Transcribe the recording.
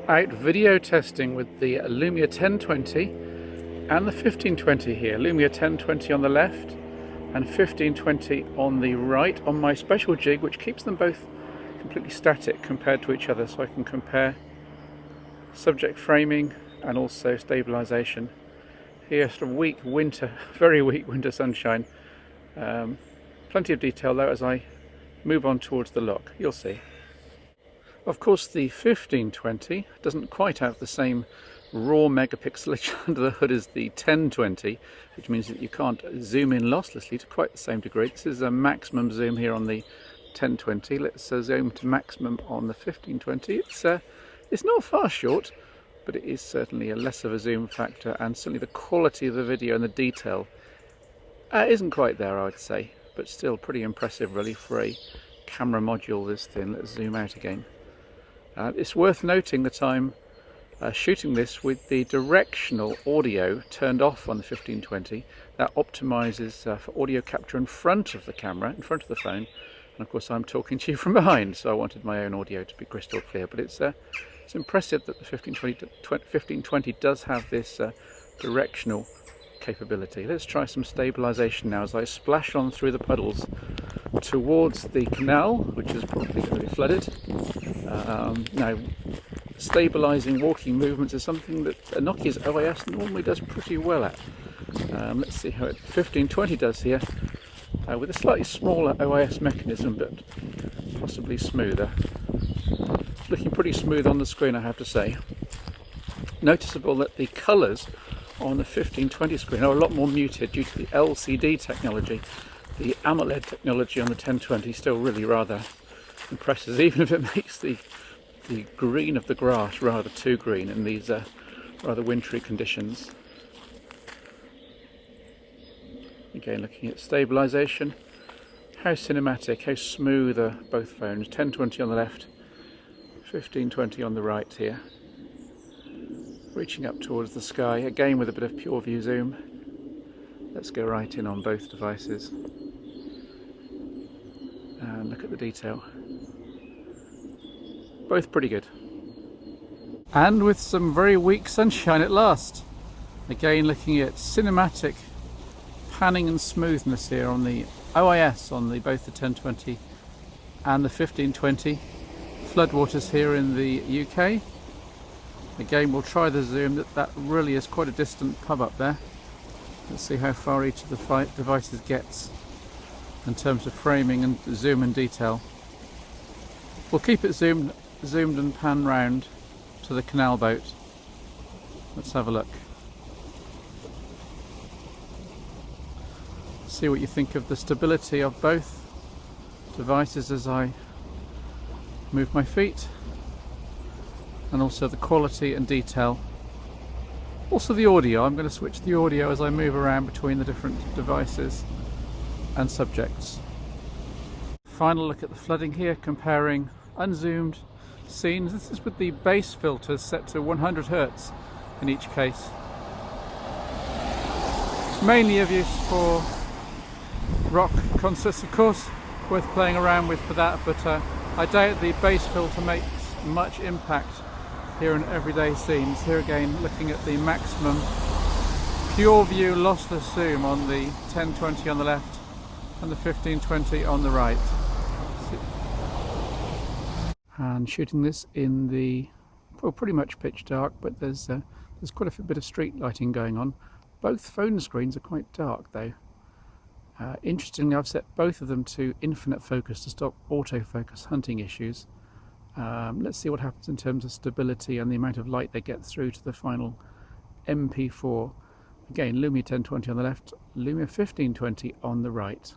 Out video testing with the Lumia 1020 and the 1520 here. Lumia 1020 on the left and 1520 on the right on my special jig, which keeps them both completely static compared to each other, so I can compare subject framing and also stabilization. Here, sort of weak winter, very weak winter sunshine. Plenty of detail though as I move on towards the lock, you'll see. Of course, the 1520 doesn't quite have the same raw megapixelage under the hood as the 1020, which means that you can't zoom in losslessly to quite the same degree. This is a maximum zoom here on the 1020. Let's zoom to maximum on the 1520. It's not far short, but it is certainly a less of a zoom factor, and certainly the quality of the video and the detail isn't quite there, I would say, but still pretty impressive really for a camera module this thin. Let's zoom out again. It's worth noting that I'm shooting this with the directional audio turned off on the 1520. That optimizes for audio capture in front of the camera, in front of the phone, and of course I'm talking to you from behind, so I wanted my own audio to be crystal clear. But it's impressive that the 1520 does have this directional capability. Let's try some stabilization now as I splash on through the puddles towards the canal, which is probably going to be flooded. Now, stabilizing walking movements is something that Nokia's OIS normally does pretty well at. Let's see how 1520 does here, with a slightly smaller OIS mechanism, but possibly smoother. Looking pretty smooth on the screen, I have to say. Noticeable that the colours on the 1520 screen are a lot more muted due to the LCD technology. The AMOLED technology on the 1020 still really rather impresses, even if it makes the green of the grass rather too green in these rather wintry conditions. Again, looking at stabilization, how cinematic, how smooth are both phones. 1020 on the left, 1520 on the right here. Reaching up towards the sky, again with a bit of pure view zoom. Let's go right in on both devices and look at the detail. Both pretty good. And with some very weak sunshine at last. Again, looking at cinematic panning and smoothness here on the OIS on both the 1020 and the 1520. Floodwaters here in the UK. Again, we'll try the zoom. That really is quite a distant pub up there. Let's see how far each of the devices gets in terms of framing and zoom and detail. We'll keep it zoomed and pan round to the canal boat. Let's have a look. See what you think of the stability of both devices as I move my feet, and also the quality and detail. Also the audio. I'm going to switch the audio as I move around between the different devices and subjects. Final look at the flooding here, comparing unzoomed scenes. This is with the bass filters set to 100 Hz in each case. Mainly of use for rock concerts, of course, worth playing around with for that, but I doubt the bass filter makes much impact here in everyday scenes. Here again, looking at the maximum pure view lossless zoom on the 1020 on the left and the 1520 on the right. And shooting this in the pretty much pitch dark, but there's quite a bit of street lighting going on. Both phone screens are quite dark though. Interestingly, I've set both of them to infinite focus to stop autofocus hunting issues. Let's see what happens in terms of stability and the amount of light they get through to the final MP4. Again, Lumia 1020 on the left, Lumia 1520 on the right.